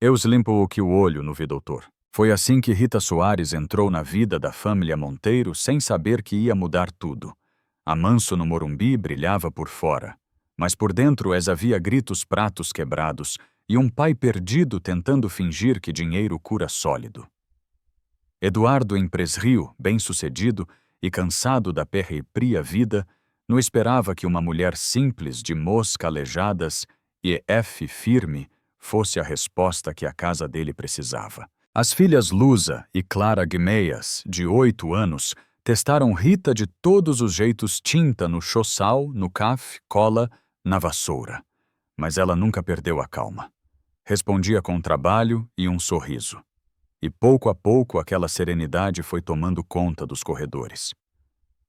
Eus limpo que o olho no doutor. Foi assim que Rita Soares entrou na vida da família Monteiro sem saber que ia mudar tudo. A Manso no Morumbi brilhava por fora, mas por dentro havia gritos, pratos quebrados e um pai perdido tentando fingir que dinheiro cura sólido. Eduardo em Presrio, bem-sucedido e cansado da pérripria vida, não esperava que uma mulher simples de mãos calejadas e firme fosse a resposta que a casa dele precisava. As filhas Lusa e Clara Guimeias, de 8 anos, testaram Rita de todos os jeitos: tinta no choçal, no café, cola, na vassoura. Mas ela nunca perdeu a calma. Respondia com trabalho e um sorriso. E pouco a pouco aquela serenidade foi tomando conta dos corredores.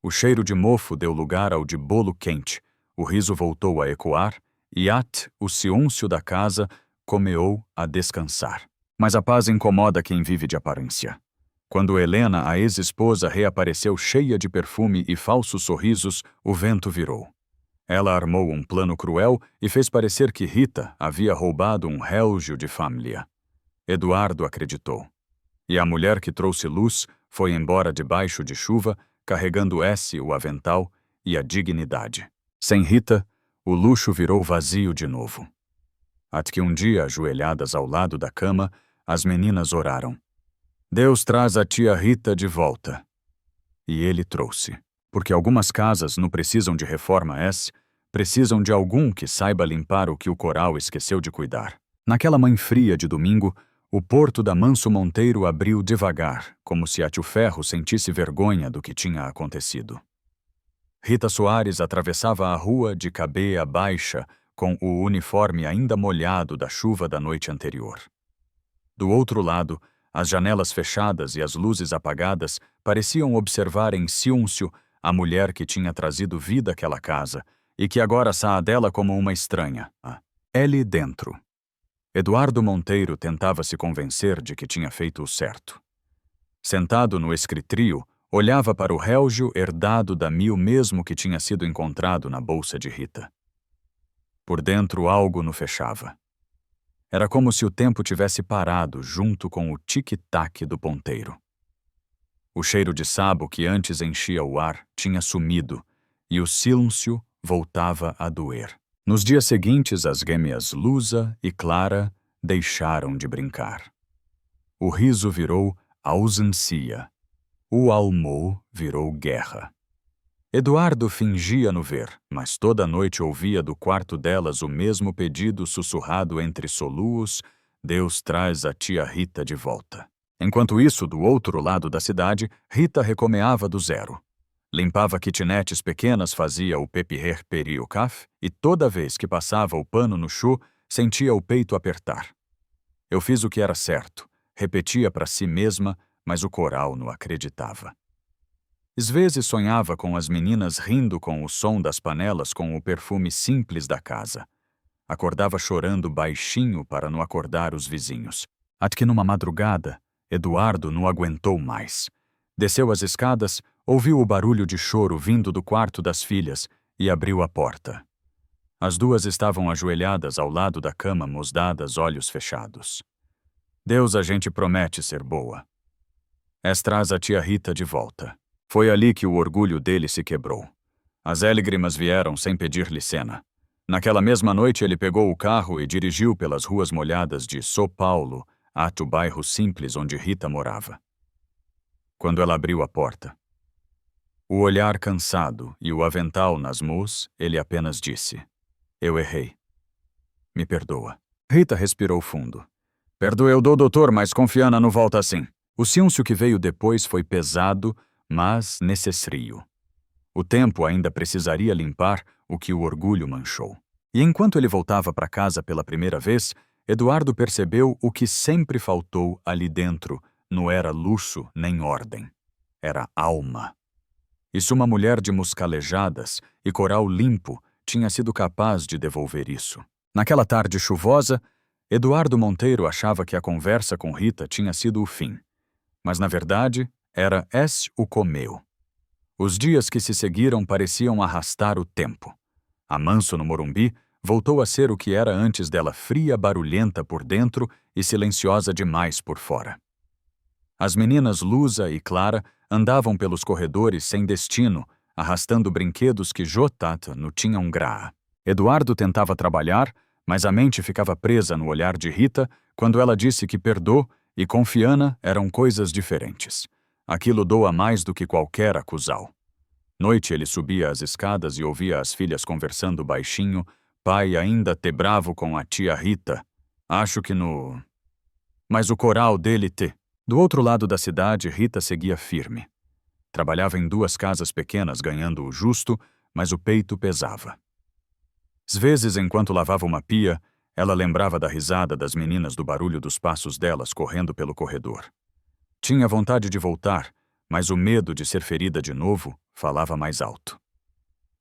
O cheiro de mofo deu lugar ao de bolo quente, o riso voltou a ecoar e o ciúncio da casa começou a descansar. Mas a paz incomoda quem vive de aparência. Quando Helena, a ex-esposa, reapareceu cheia de perfume e falsos sorrisos, o vento virou. Ela armou um plano cruel e fez parecer que Rita havia roubado um relógio de família. Eduardo acreditou. E a mulher que trouxe luz foi embora debaixo de chuva, carregando o avental e a dignidade. Sem Rita, o luxo virou vazio de novo. Até que um dia, ajoelhadas ao lado da cama, as meninas oraram. Deus traz a tia Rita de volta. E ele trouxe. Porque algumas casas não precisam de reforma precisam de algum que saiba limpar o que o coral esqueceu de cuidar. Naquela manhã fria de domingo, o porto da Manso Monteiro abriu devagar, como se a tio Ferro sentisse vergonha do que tinha acontecido. Rita Soares atravessava a rua de cabeça baixa, com o uniforme ainda molhado da chuva da noite anterior. Do outro lado, as janelas fechadas e as luzes apagadas pareciam observar em silêncio a mulher que tinha trazido vida àquela casa e que agora saía dela como uma estranha. Ele dentro. Eduardo Monteiro tentava se convencer de que tinha feito o certo. Sentado no escritrio, olhava para o relógio herdado da Mil mesmo que tinha sido encontrado na bolsa de Rita. Por dentro algo no fechava. Era como se o tempo tivesse parado junto com o tic-tac do ponteiro. O cheiro de sabo que antes enchia o ar tinha sumido e o silêncio voltava a doer. Nos dias seguintes, as gêmeas Lusa e Clara deixaram de brincar. O riso virou ausência. O almoço virou guerra. Eduardo fingia não ver, mas toda noite ouvia do quarto delas o mesmo pedido sussurrado entre soluços: Deus traz a tia Rita de volta. Enquanto isso, do outro lado da cidade, Rita recomeava do zero. Limpava kitnetes pequenas, fazia o pepirer perio café e toda vez que passava o pano no chu, sentia o peito apertar. Eu fiz o que era certo, repetia para si mesma, mas o coral não acreditava. Às vezes sonhava com as meninas rindo com o som das panelas com o perfume simples da casa. Acordava chorando baixinho para não acordar os vizinhos. Até que numa madrugada, Eduardo não aguentou mais. Desceu as escadas, ouviu o barulho de choro vindo do quarto das filhas e abriu a porta. As duas estavam ajoelhadas ao lado da cama, mosdadas, olhos fechados. Deus, a gente promete ser boa. Traz a tia Rita de volta. Foi ali que o orgulho dele se quebrou. As lágrimas vieram sem pedir licença. Naquela mesma noite ele pegou o carro e dirigiu pelas ruas molhadas de São Paulo até o bairro simples onde Rita morava. Quando ela abriu a porta, o olhar cansado e o avental nas mãos, ele apenas disse: Eu errei. Me perdoa. Rita respirou fundo. Perdoe o doutor, mas confiana não volta assim. O silêncio que veio depois foi pesado, mas necessário. O tempo ainda precisaria limpar o que o orgulho manchou. E enquanto ele voltava para casa pela primeira vez, Eduardo percebeu o que sempre faltou ali dentro. Não era luxo nem ordem. Era alma. E se uma mulher de muscalejadas e coral limpo tinha sido capaz de devolver isso? Naquela tarde chuvosa, Eduardo Monteiro achava que a conversa com Rita tinha sido o fim. Mas, na verdade, era o comeu. Os dias que se seguiram pareciam arrastar o tempo. A Manso no Morumbi voltou a ser o que era antes dela, fria, barulhenta por dentro e silenciosa demais por fora. As meninas Lusa e Clara andavam pelos corredores sem destino, arrastando brinquedos que Jotata não tinham graça. Eduardo tentava trabalhar, mas a mente ficava presa no olhar de Rita quando ela disse que Perdo e Confiana eram coisas diferentes. Aquilo doa mais do que qualquer acusal. Noite ele subia as escadas e ouvia as filhas conversando baixinho, pai ainda te bravo com a tia Rita. Acho que no... Mas o coral dele te... Do outro lado da cidade, Rita seguia firme. Trabalhava em 2 casas pequenas ganhando o justo, mas o peito pesava. Às vezes, enquanto lavava uma pia, ela lembrava da risada das meninas, do barulho dos passos delas correndo pelo corredor. Tinha vontade de voltar, mas o medo de ser ferida de novo falava mais alto.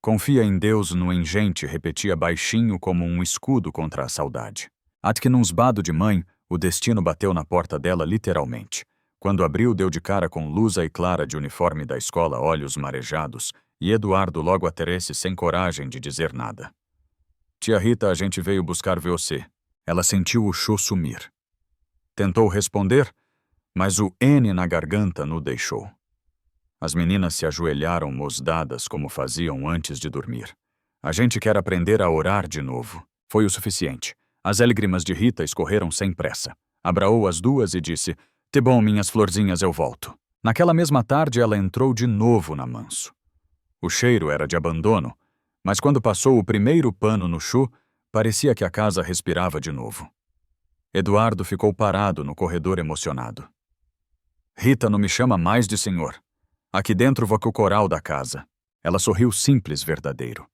Confia em Deus no engente, repetia baixinho como um escudo contra a saudade. Até que num esbado de mãe, o destino bateu na porta dela literalmente. Quando abriu, deu de cara com Lusa e Clara de uniforme da escola, olhos marejados, e Eduardo logo a Terece sem coragem de dizer nada. Tia Rita, a gente veio buscar você. Ela sentiu o chô sumir. Tentou responder, mas o N na garganta no deixou. As meninas se ajoelharam mosdadas como faziam antes de dormir. A gente quer aprender a orar de novo. Foi o suficiente. As lágrimas de Rita escorreram sem pressa. Abraou as 2 e disse, "Te bom, minhas florzinhas, eu volto." Naquela mesma tarde ela entrou de novo na Manso. O cheiro era de abandono, mas quando passou o primeiro pano no chão, parecia que a casa respirava de novo. Eduardo ficou parado no corredor emocionado. Rita não me chama mais de senhor. Aqui dentro vou com o coral da casa. Ela sorriu simples, verdadeiro.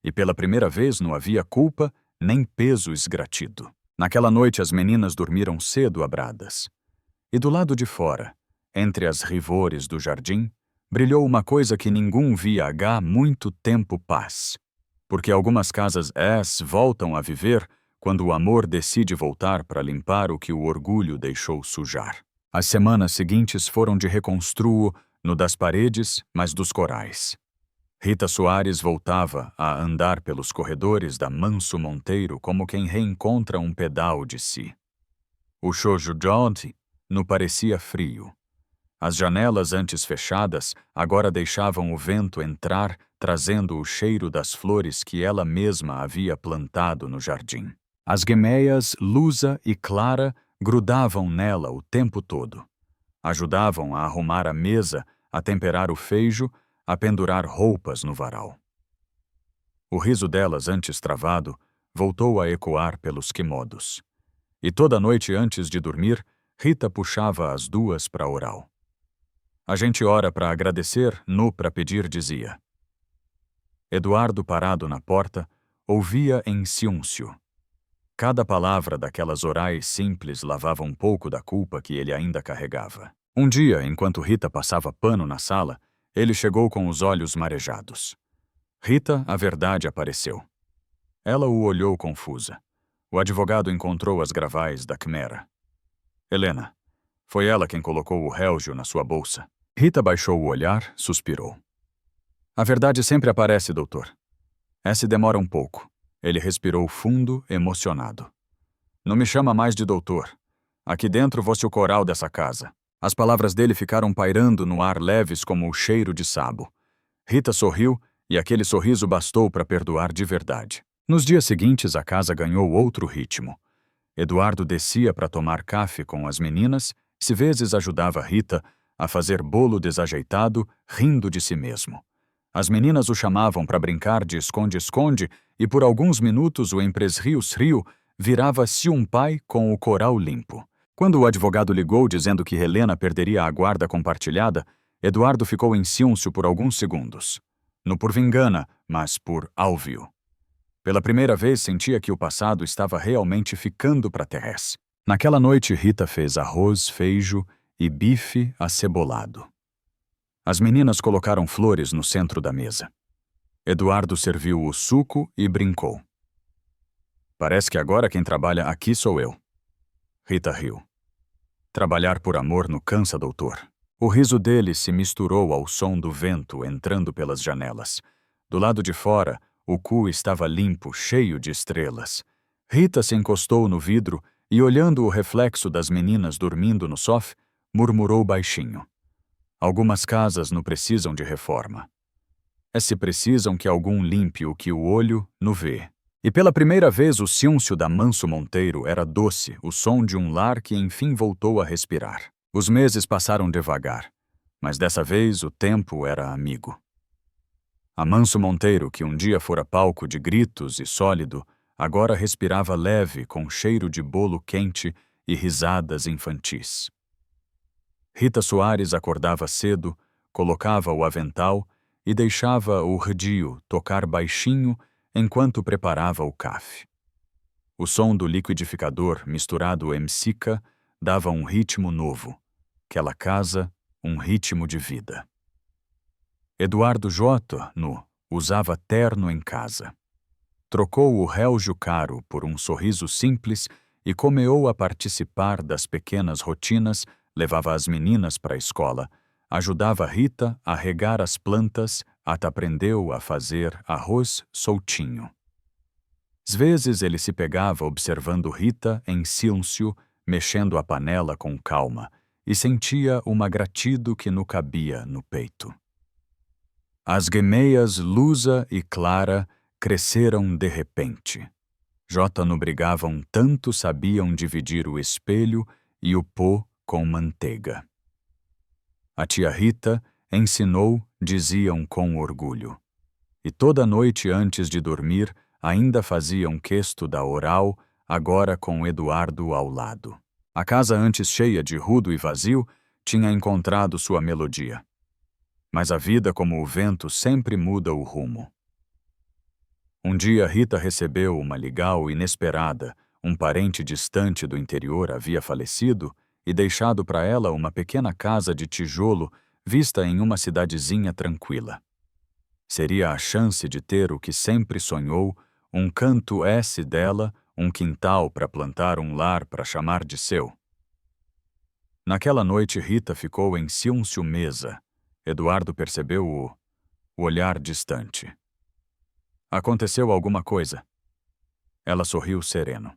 E pela primeira vez não havia culpa nem peso esgratido. Naquela noite as meninas dormiram cedo abradas. E do lado de fora, entre as rivores do jardim, brilhou uma coisa que ninguém via há muito tempo: paz. Porque algumas casas voltam a viver quando o amor decide voltar para limpar o que o orgulho deixou sujar. As semanas seguintes foram de reconstruo, no das paredes, mas dos corais. Rita Soares voltava a andar pelos corredores da Manso Monteiro como quem reencontra um pedal de si. O Shoujo Jodi não parecia frio. As janelas antes fechadas agora deixavam o vento entrar, trazendo o cheiro das flores que ela mesma havia plantado no jardim. As guemeias Lusa e Clara grudavam nela o tempo todo. Ajudavam a arrumar a mesa, a temperar o feijo, a pendurar roupas no varal. O riso delas, antes travado, voltou a ecoar pelos quimodos. E toda noite antes de dormir, Rita puxava as 2 para oral. A gente ora para agradecer, nu para pedir, dizia. Eduardo, parado na porta, ouvia em silêncio. Cada palavra daquelas orais simples lavava um pouco da culpa que ele ainda carregava. Um dia, enquanto Rita passava pano na sala, ele chegou com os olhos marejados. Rita, a verdade apareceu. Ela o olhou confusa. O advogado encontrou as gravais da Quimera. Helena, foi ela quem colocou o relógio na sua bolsa. Rita baixou o olhar, suspirou. A verdade sempre aparece, doutor. Essa demora um pouco. Ele respirou fundo, emocionado. Não me chama mais de doutor. Aqui dentro fosse o coral dessa casa. As palavras dele ficaram pairando no ar, leves como o cheiro de sabo. Rita sorriu e aquele sorriso bastou para perdoar de verdade. Nos dias seguintes, a casa ganhou outro ritmo. Eduardo descia para tomar café com as meninas, se vezes ajudava Rita a fazer bolo desajeitado, rindo de si mesmo. As meninas o chamavam para brincar de esconde-esconde e por alguns minutos o empresrio-rio virava-se um pai com o coral limpo. Quando o advogado ligou dizendo que Helena perderia a guarda compartilhada, Eduardo ficou em silêncio por alguns segundos. Não por vingana, mas por alvio. Pela primeira vez sentia que o passado estava realmente ficando para trás. Naquela noite Rita fez arroz, feijo e bife acebolado. As meninas colocaram flores no centro da mesa. Eduardo serviu o suco e brincou. Parece que agora quem trabalha aqui sou eu. Rita riu. Trabalhar por amor não cansa, doutor. O riso dele se misturou ao som do vento entrando pelas janelas. Do lado de fora, O cu estava limpo, cheio de estrelas. Rita se encostou no vidro e, olhando o reflexo das meninas dormindo no sofá, murmurou baixinho. Algumas casas não precisam de reforma. É se precisam que algum limpe o que o olho não vê. E pela primeira vez o silêncio da Manso Monteiro era doce, o som de um lar que enfim voltou a respirar. Os meses passaram devagar, mas dessa vez o tempo era amigo. A Manso Monteiro, que um dia fora palco de gritos e sólido, agora respirava leve com cheiro de bolo quente e risadas infantis. Rita Soares acordava cedo, colocava o avental e deixava o redio tocar baixinho enquanto preparava o café. O som do liquidificador misturado emsica dava um ritmo novo. Aquela casa, um ritmo de vida. Eduardo J. usava terno em casa. Trocou o relógio caro por um sorriso simples e começou a participar das pequenas rotinas, levava as meninas para a escola, ajudava Rita a regar as plantas, até aprendeu a fazer arroz soltinho. Às vezes ele se pegava observando Rita em silêncio, mexendo a panela com calma, e sentia uma gratidão que não cabia no peito. As gemeias Lusa e Clara cresceram de repente. J não brigavam tanto, sabiam dividir o espelho e o pó com manteiga. A tia Rita ensinou, diziam com orgulho. E toda noite antes de dormir ainda faziam questo da oral, agora com Eduardo ao lado. A casa antes cheia de ruído e vazio tinha encontrado sua melodia. Mas a vida, como o vento, sempre muda o rumo. Um dia Rita recebeu uma ligação inesperada. Um parente distante do interior havia falecido e deixado para ela uma pequena casa de tijolo vista em uma cidadezinha tranquila. Seria a chance de ter o que sempre sonhou, um canto S dela, um quintal para plantar um lar para chamar de seu. Naquela noite Rita ficou em silêncio mesa. Eduardo percebeu o olhar distante. Aconteceu alguma coisa. Ela sorriu sereno.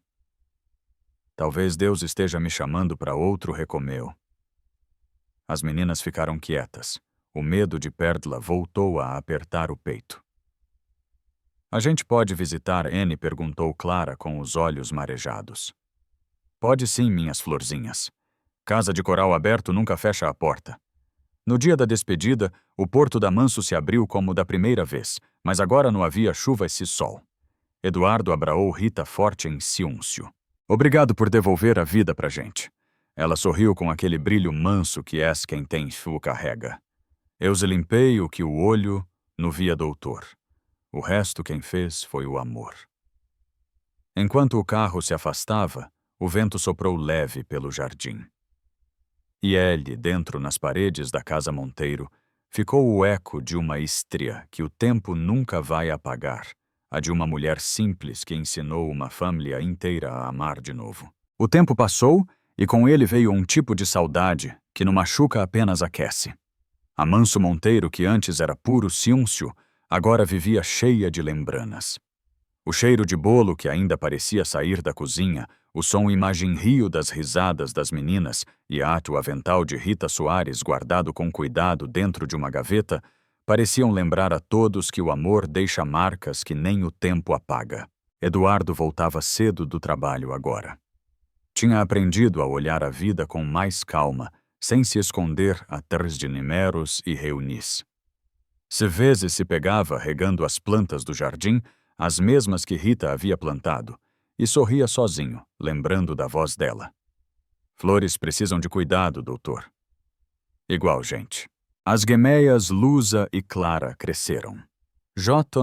Talvez Deus esteja me chamando para outro recomeço. As meninas ficaram quietas. O medo de perdê-la voltou a apertar o peito. A gente pode visitar N? Perguntou Clara com os olhos marejados. Pode sim, minhas florzinhas. Casa de coral aberto nunca fecha a porta. No dia da despedida, o porto da Manso se abriu como da primeira vez, mas agora não havia chuva e sol. Eduardo abraçou Rita forte em silêncio. Obrigado por devolver a vida pra gente. Ela sorriu com aquele brilho manso que és quem tem o carrega. Eu limpei o que o olho não via, doutor. O resto quem fez foi o amor. Enquanto o carro se afastava, o vento soprou leve pelo jardim. E ele, dentro nas paredes da casa Monteiro, ficou o eco de uma estria que o tempo nunca vai apagar, a de uma mulher simples que ensinou uma família inteira a amar de novo. O tempo passou e com ele veio um tipo de saudade que não machuca, apenas aquece. A Manso Monteiro, que antes era puro silêncio, agora vivia cheia de lembranças. O cheiro de bolo que ainda parecia sair da cozinha, o som imagem rio das risadas das meninas e o avental de Rita Soares guardado com cuidado dentro de uma gaveta, pareciam lembrar a todos que o amor deixa marcas que nem o tempo apaga. Eduardo voltava cedo do trabalho agora. Tinha aprendido a olhar a vida com mais calma, sem se esconder atrás de números e reunis. Se vezes se pegava regando as plantas do jardim, as mesmas que Rita havia plantado, e sorria sozinho, lembrando da voz dela. Flores precisam de cuidado, doutor. Igual gente. As gemeias Lusa e Clara cresceram. J.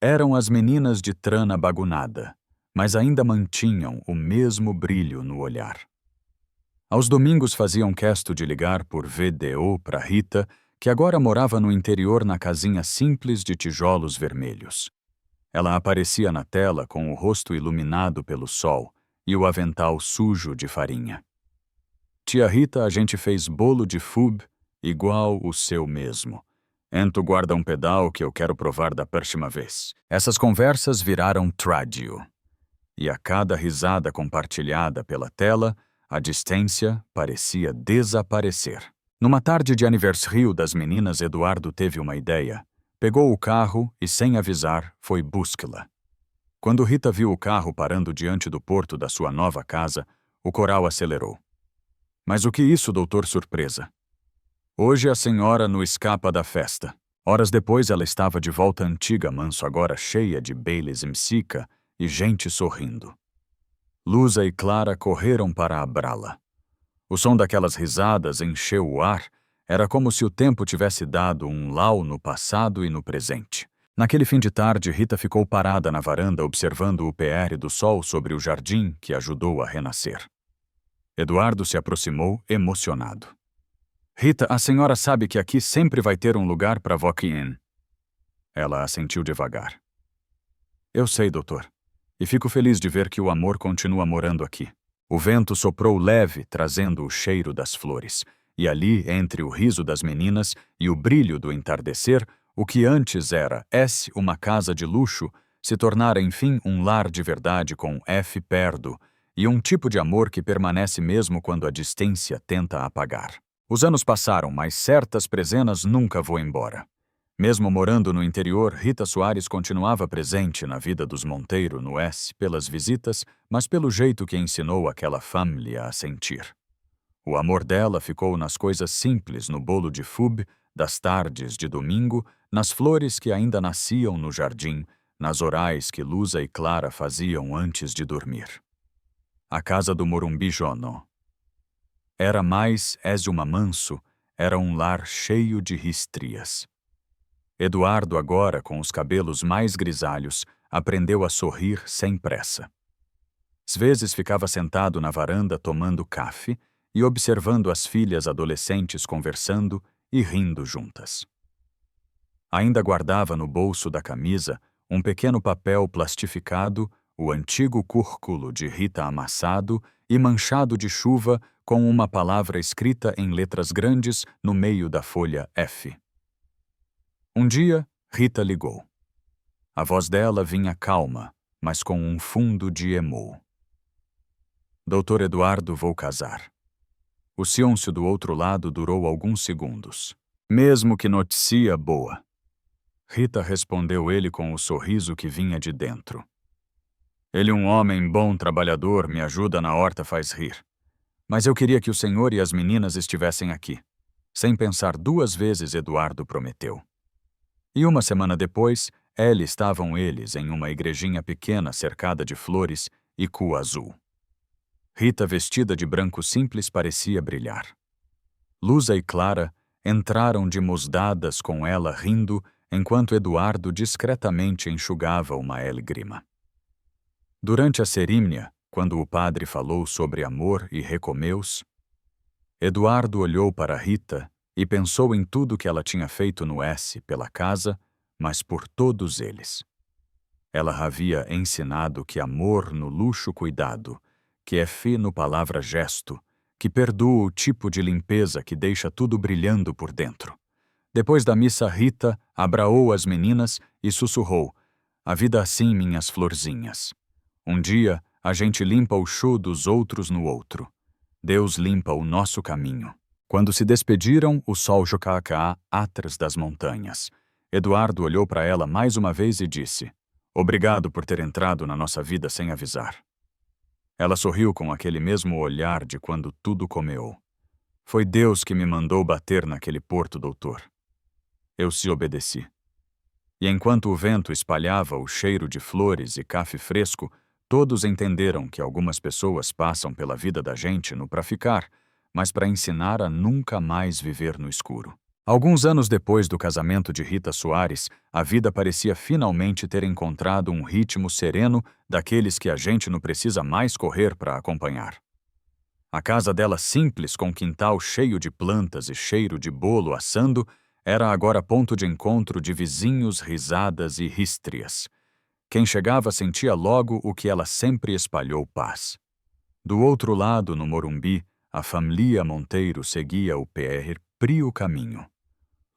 eram as meninas de trana bagunada, mas ainda mantinham o mesmo brilho no olhar. Aos domingos faziam questo de ligar por VDO para Rita, que agora morava no interior na casinha simples de tijolos vermelhos. Ela aparecia na tela com o rosto iluminado pelo sol e o avental sujo de farinha. Tia Rita, a gente fez bolo de fub igual o seu mesmo. Ento guarda um pedal que eu quero provar da próxima vez. Essas conversas viraram trádio. E a cada risada compartilhada pela tela, a distância parecia desaparecer. Numa tarde de aniversário das meninas, Eduardo teve uma ideia. Pegou o carro e, sem avisar, foi buscá-la. Quando Rita viu o carro parando diante do porto da sua nova casa, o coral acelerou. Mas o que isso, doutor? Surpresa. Hoje a senhora não escapa da festa. Horas depois ela estava de volta à antiga manso, agora cheia de Baileys e Msica e gente sorrindo. Lusa e Clara correram para abrá-la. O som daquelas risadas encheu o ar, era como se o tempo tivesse dado um lau no passado e no presente. Naquele fim de tarde, Rita ficou parada na varanda observando o PR do sol sobre o jardim que ajudou a renascer. Eduardo se aproximou, emocionado. Rita, a senhora sabe que aqui sempre vai ter um lugar para walk-in. Ela assentiu devagar. Eu sei, doutor. E fico feliz de ver que o amor continua morando aqui. O vento soprou leve, trazendo o cheiro das flores. E ali, entre o riso das meninas e o brilho do entardecer, o que antes era uma casa de luxo, se tornara enfim um lar de verdade com F perto, e um tipo de amor que permanece mesmo quando a distância tenta apagar. Os anos passaram, mas certas presenças nunca vão embora. Mesmo morando no interior, Rita Soares continuava presente na vida dos Monteiro no pelas visitas, mas pelo jeito que ensinou aquela família a sentir. O amor dela ficou nas coisas simples, no bolo de fub, das tardes de domingo, nas flores que ainda nasciam no jardim, nas orais que Lusa e Clara faziam antes de dormir. A casa do Morumbi Jono. Era mais uma manso, era um lar cheio de ristrias. Eduardo, agora com os cabelos mais grisalhos, aprendeu a sorrir sem pressa. Às vezes ficava sentado na varanda tomando café e observando as filhas adolescentes conversando e rindo juntas. Ainda guardava no bolso da camisa um pequeno papel plastificado, o antigo currículo de Rita amassado e manchado de chuva com uma palavra escrita em letras grandes no meio da folha F. Um dia, Rita ligou. A voz dela vinha calma, mas com um fundo de emô. Doutor Eduardo, vou casar. O silêncio do outro lado durou alguns segundos. Mesmo que notícia boa. Rita respondeu ele com o sorriso que vinha de dentro. Ele, um homem bom, trabalhador, me ajuda na horta, faz rir. Mas eu queria que o senhor e as meninas estivessem aqui. Sem pensar duas vezes, Eduardo prometeu. E uma semana depois, estavam eles em uma igrejinha pequena cercada de flores e cu azul. Rita, vestida de branco simples, parecia brilhar. Lusa e Clara entraram de mãos dadas com ela rindo, enquanto Eduardo discretamente enxugava uma lágrima. Durante a cerimônia, quando o padre falou sobre amor e recomeus, Eduardo olhou para Rita e pensou em tudo que ela tinha feito no pela casa, mas por todos eles. Ela havia ensinado que amor no luxo cuidado, que é fé no palavra gesto, que perdoa o tipo de limpeza que deixa tudo brilhando por dentro. Depois da missa, Rita abraçou as meninas e sussurrou: "A vida assim, minhas florzinhas. Um dia, a gente limpa o chão dos outros no outro. Deus limpa o nosso caminho." Quando se despediram, o sol jocacá atrás das montanhas. Eduardo olhou para ela mais uma vez e disse: "Obrigado por ter entrado na nossa vida sem avisar." Ela sorriu com aquele mesmo olhar de quando tudo começou. "Foi Deus que me mandou bater naquele porto, doutor." Eu se obedeci. E enquanto o vento espalhava o cheiro de flores e café fresco, todos entenderam que algumas pessoas passam pela vida da gente não para ficar, mas para ensinar a nunca mais viver no escuro. Alguns anos depois do casamento de Rita Soares, a vida parecia finalmente ter encontrado um ritmo sereno daqueles que a gente não precisa mais correr para acompanhar. A casa dela simples, com quintal cheio de plantas e cheiro de bolo assando, era agora ponto de encontro de vizinhos, risadas e rístrias. Quem chegava sentia logo o que ela sempre espalhou: paz. Do outro lado, no Morumbi, a família Monteiro seguia o PR Prio caminho.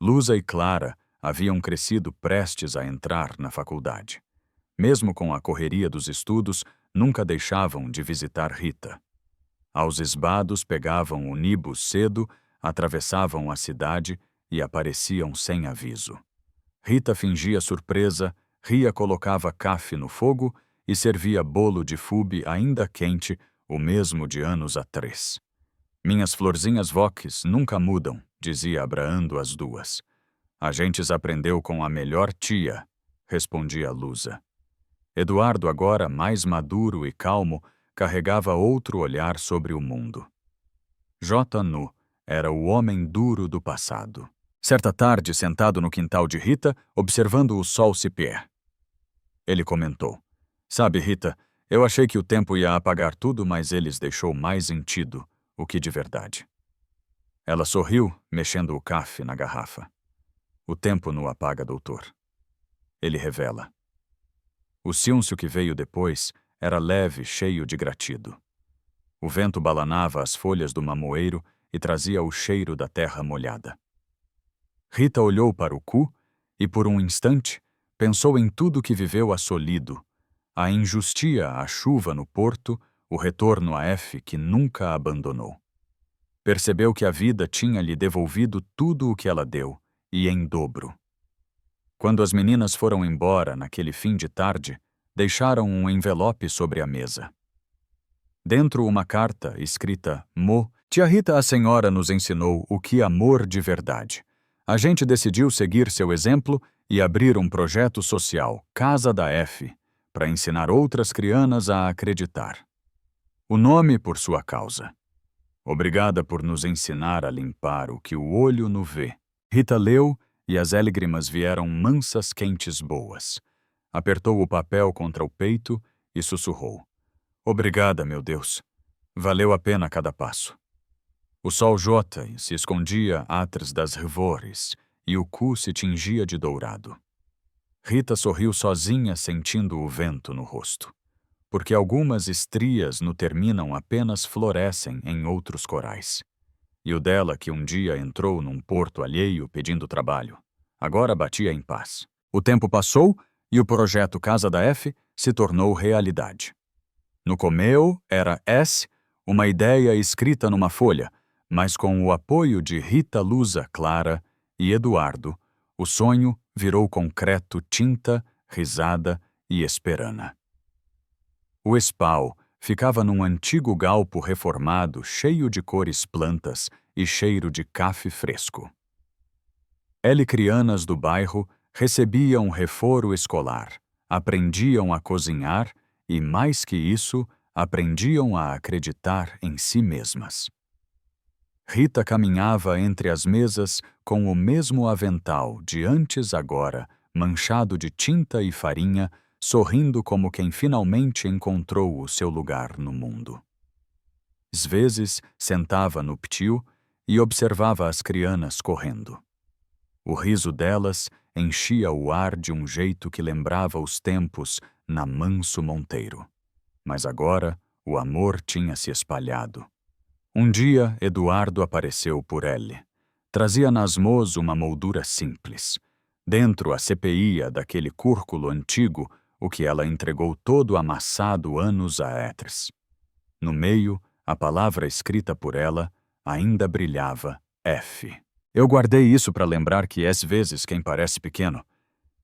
Lusa e Clara, haviam crescido prestes a entrar na faculdade. Mesmo com a correria dos estudos, nunca deixavam de visitar Rita. Aos esbados pegavam o ônibus cedo, atravessavam a cidade e apareciam sem aviso. Rita fingia surpresa, Ria colocava café no fogo e servia bolo de fube ainda quente, o mesmo de anos atrás. Minhas florzinhas voques nunca mudam, dizia abraando as duas. A gente aprendeu com a melhor tia, respondia Lusa. Eduardo, agora mais maduro e calmo, carregava outro olhar sobre o mundo. J. Nu era o homem duro do passado. Certa tarde, sentado no quintal de Rita, observando o sol se pôr. Ele comentou: "Sabe, Rita, eu achei que o tempo ia apagar tudo, mas eles deixou mais sentido, o que de verdade." Ela sorriu, mexendo o café na garrafa. "O tempo não apaga, doutor." Ele revela. O silêncio que veio depois era leve, cheio de gratido. O vento balanava as folhas do mamoeiro e trazia o cheiro da terra molhada. Rita olhou para o cu e, por um instante, pensou em tudo que viveu assolido, a injustia, a chuva no porto, o retorno a F que nunca a abandonou. Percebeu que a vida tinha lhe devolvido tudo o que ela deu, e em dobro. Quando as meninas foram embora naquele fim de tarde, deixaram um envelope sobre a mesa. Dentro uma carta escrita Mo. "Tia Rita, a senhora nos ensinou o que amor de verdade. A gente decidiu seguir seu exemplo e abrir um projeto social, Casa da F, para ensinar outras crianças a acreditar. O nome por sua causa. Obrigada por nos ensinar a limpar o que o olho não vê." Rita leu e as lágrimas vieram mansas quentes boas. Apertou o papel contra o peito e sussurrou: "Obrigada, meu Deus. Valeu a pena cada passo." O sol jota se escondia atrás das árvores e o cu se tingia de dourado. Rita sorriu sozinha, sentindo o vento no rosto. Porque algumas estrias no terminam apenas florescem em outros corais. E o dela, que um dia entrou num porto alheio pedindo trabalho, agora batia em paz. O tempo passou e o projeto Casa da F se tornou realidade. No começo era S, uma ideia escrita numa folha, mas com o apoio de Rita, Lusa, Clara e Eduardo, o sonho virou concreto, tinta, risada e esperança. O SPAU ficava num antigo galpo reformado cheio de cores plantas e cheiro de café fresco. Crianas do bairro recebiam reforço escolar, aprendiam a cozinhar e, mais que isso, aprendiam a acreditar em si mesmas. Rita caminhava entre as mesas com o mesmo avental de antes agora, manchado de tinta e farinha, sorrindo como quem finalmente encontrou o seu lugar no mundo. Às vezes, sentava no pátio e observava as crianas correndo. O riso delas enchia o ar de um jeito que lembrava os tempos na Manso Monteiro. Mas agora, o amor tinha se espalhado. Um dia, Eduardo apareceu por ele. Trazia nas mãos uma moldura simples. Dentro a CPI daquele cúrculo antigo, o que ela entregou todo amassado anos atrás. No meio, a palavra escrita por ela ainda brilhava: F. Eu guardei isso para lembrar que às vezes quem parece pequeno,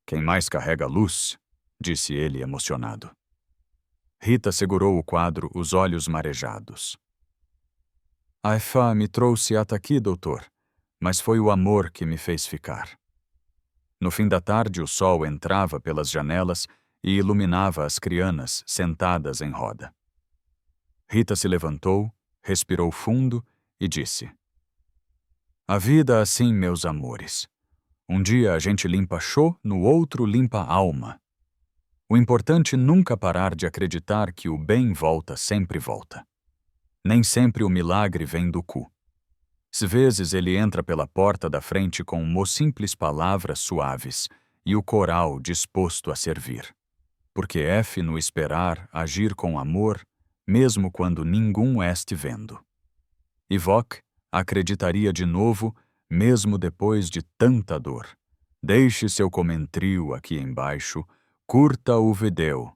quem mais carrega luz, disse ele emocionado. Rita segurou o quadro, os olhos marejados. A Fá me trouxe até aqui, doutor, mas foi o amor que me fez ficar. No fim da tarde, o sol entrava pelas janelas e iluminava as crianas sentadas em roda. Rita se levantou, respirou fundo e disse: "A vida assim, meus amores. Um dia a gente limpa chô, no outro limpa alma. O importante nunca parar de acreditar que o bem volta, sempre volta. Nem sempre o milagre vem do cu. Às vezes ele entra pela porta da frente com simples palavras suaves e o coral disposto a servir. Porque F no esperar agir com amor, mesmo quando ninguém este vendo. E Voc acreditaria de novo, mesmo depois de tanta dor. Deixe seu comentário aqui embaixo, curta o vídeo.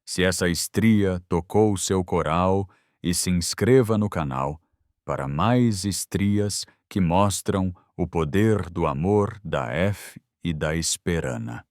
Se essa estria tocou seu coral e se inscreva no canal para mais estrias que mostram o poder do amor da F e da Esperana.